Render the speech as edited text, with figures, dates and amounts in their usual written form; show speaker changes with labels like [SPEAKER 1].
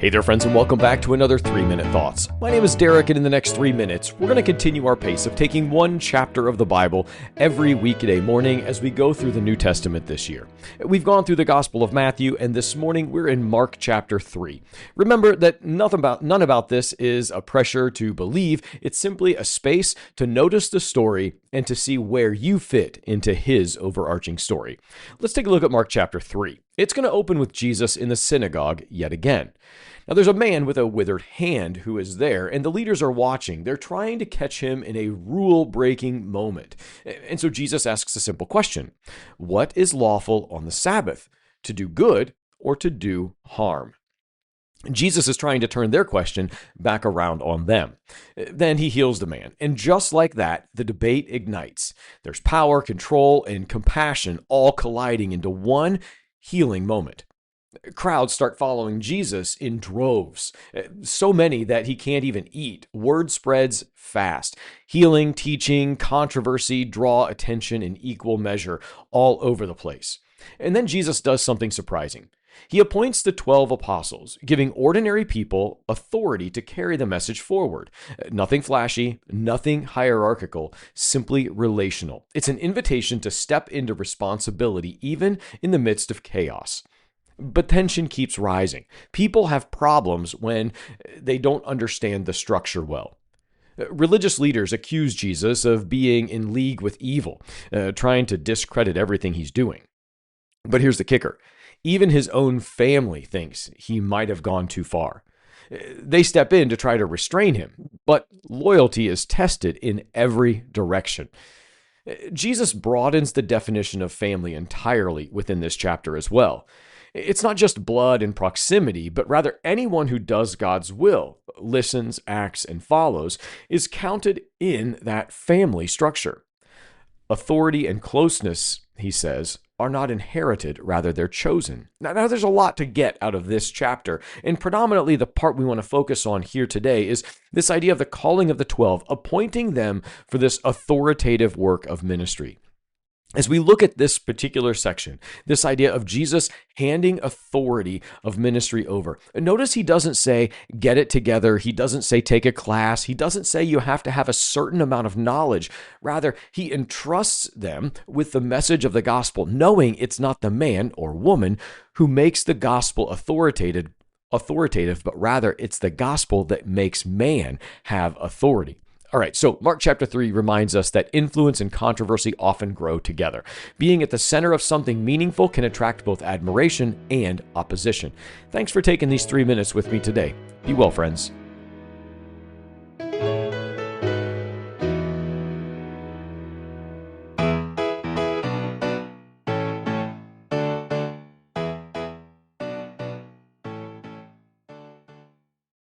[SPEAKER 1] Hey there, friends, and welcome back to another 3-Minute Thoughts. My name is Derek, and in the next 3 minutes, we're going to continue our pace of taking one chapter of the Bible every weekday morning as we go through the New Testament this year. We've gone through the Gospel of Matthew, and this morning we're in Mark chapter 3. Remember that none about this is a pressure to believe. It's simply a space to notice the story and to see where you fit into his overarching story. Let's take a look at Mark chapter 3. It's going to open with Jesus in the synagogue yet again. Now, there's a man with a withered hand who is there, and the leaders are watching. They're trying to catch him in a rule-breaking moment. And so Jesus asks a simple question: what is lawful on the Sabbath, to do good or to do harm? Jesus is trying to turn their question back around on them. Then he heals the man. And just like that, the debate ignites. There's power, control, and compassion all colliding into one healing moment. Crowds start following Jesus in droves, so many that he can't even eat. Word spreads fast. Healing, teaching, controversy draw attention in equal measure all over the place. And then Jesus does something surprising. He appoints the 12 apostles, giving ordinary people authority to carry the message forward. Nothing flashy, nothing hierarchical, simply relational. It's an invitation to step into responsibility even in the midst of chaos. But tension keeps rising. People have problems when they don't understand the structure well. Religious leaders accuse Jesus of being in league with evil, trying to discredit everything he's doing. But here's the kicker. Even his own family thinks he might have gone too far. They step in to try to restrain him, but loyalty is tested in every direction. Jesus broadens the definition of family entirely within this chapter as well. It's not just blood and proximity, but rather anyone who does God's will, listens, acts, and follows, is counted in that family structure. Authority and closeness, he says, are not inherited, rather they're chosen. Now there's a lot to get out of this chapter, and predominantly the part we want to focus on here today is this idea of the calling of the 12, appointing them for this authoritative work of ministry. As we look at this particular section, this idea of Jesus handing authority of ministry over, notice he doesn't say, get it together. He doesn't say, take a class. He doesn't say you have to have a certain amount of knowledge. Rather, he entrusts them with the message of the gospel, knowing it's not the man or woman who makes the gospel authoritative, but rather it's the gospel that makes man have authority. All right, so Mark chapter 3 reminds us that influence and controversy often grow together. Being at the center of something meaningful can attract both admiration and opposition. Thanks for taking these 3 minutes with me today. Be well, friends.